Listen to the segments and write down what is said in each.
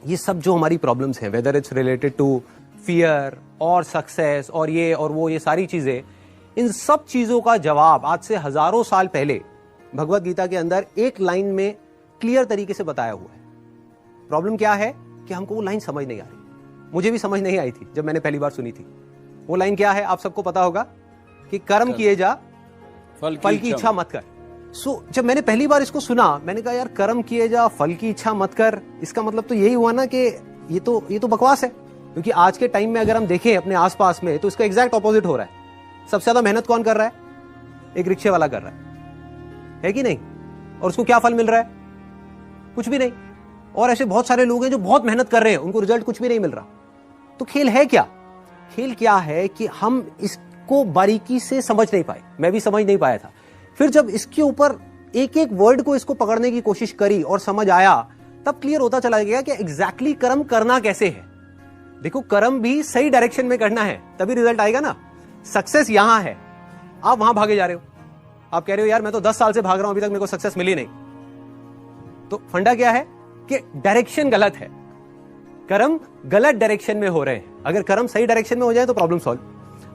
ये सब जो हमारी प्रॉब्लम्स हैं, whether it's related to fear और सक्सेस और ये और वो, ये सारी चीजें, इन सब चीजों का जवाब आज से हजारों साल पहले भगवत गीता के अंदर एक लाइन में क्लियर तरीके से बताया हुआ है। प्रॉब्लम क्या है कि हमको वो लाइन समझ नहीं आ रही। मुझे भी समझ नहीं आई थी जब मैंने पहली बार सुनी थी। वो लाइन क्या है आप सबको पता होगा कि कर्म किए जा, फल की इच्छा मत कर। जब मैंने पहली बार इसको सुना, मैंने कहा यार कर्म किए जा, फल की इच्छा मत कर, इसका मतलब तो यही हुआ ना कि ये तो बकवास है। क्योंकि आज के टाइम में अगर हम देखें अपने आसपास में तो इसका एग्जैक्ट ऑपोजिट हो रहा है। सबसे ज्यादा मेहनत कौन कर रहा है? एक रिक्शे वाला कर रहा है कि नहीं? और उसको क्या फल मिल रहा है? कुछ भी नहीं। और ऐसे बहुत सारे लोग हैं जो बहुत मेहनत कर रहे हैं, उनको रिजल्ट कुछ भी नहीं मिल रहा। तो खेल है क्या? खेल क्या है कि हम इसको बारीकी से समझ नहीं पाए। मैं भी समझ नहीं पाया था। फिर जब इसके ऊपर एक एक वर्ड को इसको पकड़ने की कोशिश करी और समझ आया, तब क्लियर होता चला गया कि एग्जैक्टली कर्म करना कैसे है। देखो, कर्म भी सही डायरेक्शन में करना है, तभी रिजल्ट आएगा ना। सक्सेस यहां है, आप वहां भागे जा रहे हो। आप कह रहे हो यार मैं तो 10 साल से भाग रहा हूं, अभी तक मेरे को सक्सेस मिली नहीं। तो फंडा क्या है कि डायरेक्शन गलत है। कर्म गलत डायरेक्शन में हो रहे हैं। अगर कर्म सही डायरेक्शन में हो जाए तो प्रॉब्लम सॉल्व।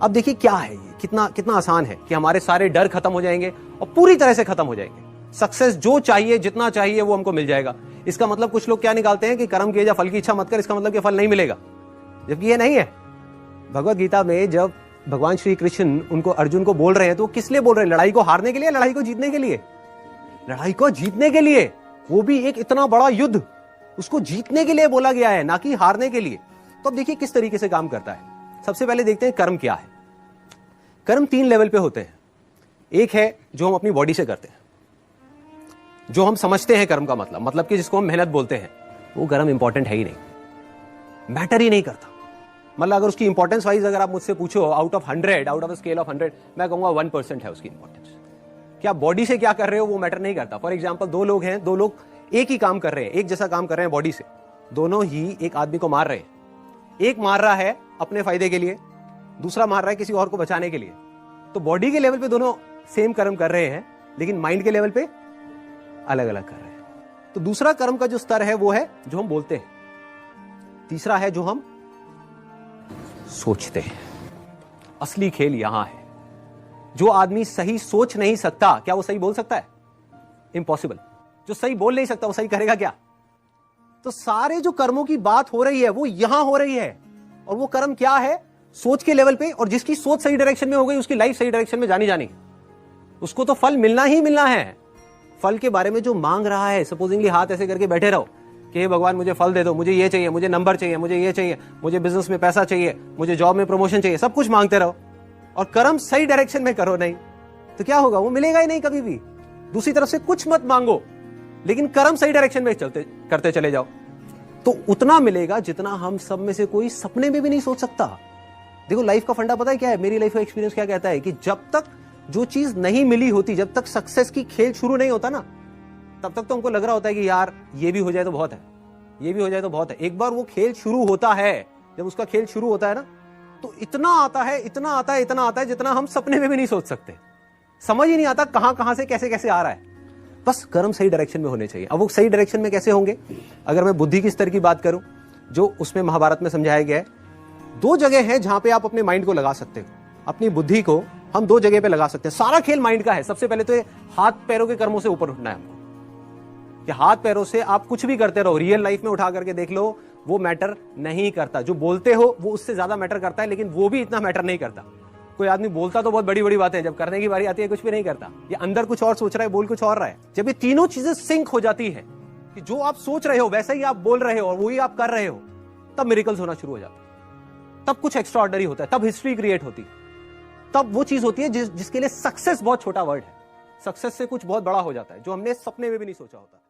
अब देखिए क्या है ये, कितना आसान है कि हमारे सारे डर खत्म हो जाएंगे और पूरी तरह से खत्म हो जाएंगे। सक्सेस जो चाहिए, जितना चाहिए वो हमको मिल जाएगा। इसका मतलब कुछ लोग क्या निकालते हैं कि कर्म किए जा, फल की इच्छा मत कर, इसका मतलब कि फल नहीं मिलेगा, जबकि ये नहीं है। भगवत गीता में जब भगवान श्री कृष्ण उनको, अर्जुन को बोल रहे हैं तो किस लिए बोल रहे हैं? लड़ाई को हारने के लिए, लड़ाई को जीतने के लिए? लड़ाई को जीतने के लिए, वो भी एक इतना बड़ा युद्ध, उसको जीतने के लिए बोला गया है, ना कि हारने के लिए। तो अब देखिए किस तरीके से काम करता है। सबसे पहले देखते हैं कर्म क्या है। कर्म 3 लेवल पे होते हैं। एक है जो हम अपनी बॉडी से करते हैं, जो हम समझते हैं कर्म का मतलब कि जिसको हम मेहनत बोलते हैं। वो कर्म इंपॉर्टेंट है ही नहीं, मैटर ही नहीं करता। मतलब अगर उसकी इंपॉर्टेंस वाइज अगर आप मुझसे पूछो out of 100, out of scale of 100, मैं कहूंगा 1% है उसकी इंपॉर्टेंस। क्या बॉडी से क्या कर रहे हो वो मैटर नहीं करता। फॉर एग्जाम्पल, 2 लोग हैं, 2 लोग एक ही काम कर रहे हैं, एक जैसा काम कर रहे हैं बॉडी से, दोनों ही एक आदमी को मार रहे हैं। एक मार रहा है अपने फायदे के लिए, दूसरा मार रहा है किसी और को बचाने के लिए। तो बॉडी के लेवल पे दोनों सेम कर्म कर रहे हैं, लेकिन माइंड के लेवल पे अलग अलग कर रहे हैं। तो दूसरा कर्म का जो स्तर है वो है जो हम बोलते हैं। तीसरा है जो हम सोचते हैं। असली खेल यहां है। जो आदमी सही सोच नहीं सकता, क्या वो सही बोल सकता है? इम्पॉसिबल। जो सही बोल नहीं सकता वो सही करेगा क्या? तो सारे जो कर्मों की बात हो रही है वो यहां हो रही है। और वो कर्म क्या है? सोच के लेवल पे। और जिसकी सोच सही डायरेक्शन में हो गई, उसकी लाइफ सही डायरेक्शन में जानी, उसको तो फल मिलना ही मिलना है। फल के बारे में जो मांग रहा है, सपोजिंगली हाथ ऐसे करके बैठे रहो कि हे भगवान मुझे फल दे दो, मुझे ये चाहिए, मुझे नंबर चाहिए, मुझे ये चाहिए, मुझे बिजनेस में पैसा चाहिए, मुझे जॉब में प्रमोशन चाहिए, सब कुछ मांगते रहो और कर्म सही डायरेक्शन में करो नहीं, तो क्या होगा? वो मिलेगा ही नहीं कभी भी। दूसरी तरफ से कुछ मत मांगो, लेकिन कर्म सही डायरेक्शन में करते चले जाओ, तो उतना मिलेगा जितना हम सब में से कोई सपने में भी नहीं सोच सकता। देखो, लाइफ का फंडा पता है क्या है? मेरी लाइफ का एक्सपीरियंस क्या कहता है कि जब तक जो चीज नहीं मिली होती, जब तक सक्सेस की खेल शुरू नहीं होता ना, तब तक तो हमको लग रहा होता है कि यार ये भी हो जाए तो बहुत है, ये भी हो जाए तो बहुत है। एक बार वो खेल शुरू होता है, जब उसका खेल शुरू होता है ना, तो इतना आता है, इतना आता है, इतना आता है जितना हम सपने में भी नहीं सोच सकते। समझ ही नहीं आता कहां से कैसे कैसे आ रहा है। बस कर्म सही डायरेक्शन में होने चाहिए। अब वो सही डायरेक्शन में कैसे होंगे? अगर मैं बुद्धि की स्तर की बात करूं, जो उसमें महाभारत में समझाया गया है, 2 जगह है जहां पे आप अपने माइंड को लगा सकते हो। अपनी बुद्धि को हम 2 जगह पे लगा सकते हैं। सारा खेल माइंड का है। सबसे पहले तो ये हाथ पैरों के कर्मों से ऊपर उठना है हमको, कि हाथ पैरों से आप कुछ भी करते रहो, रियल लाइफ में उठा करके देख लो, वो मैटर नहीं करता। जो बोलते हो वो उससे ज्यादा मैटर करता है, लेकिन वो भी इतना मैटर नहीं करता। कोई आदमी बोलता तो बहुत बड़ी बड़ी बातें, जब करने की बारी आती है कुछ भी नहीं करता। ये अंदर कुछ और सोच रहा है, बोल कुछ और रहा है। जब ये तीनों चीजें सिंक हो जाती है कि जो आप सोच रहे हो वैसा ही आप बोल रहे हो और वही आप कर रहे हो, तब मिरेकल्स होना शुरू हो जाता है। तब कुछ एक्स्ट्रा ऑर्डिनरी होता है, तब हिस्ट्री क्रिएट होती है। तब वो चीज होती है जिसके लिए सक्सेस बहुत छोटा वर्ड है। सक्सेस से कुछ बहुत बड़ा हो जाता है जो हमने सपने में भी नहीं सोचा होता।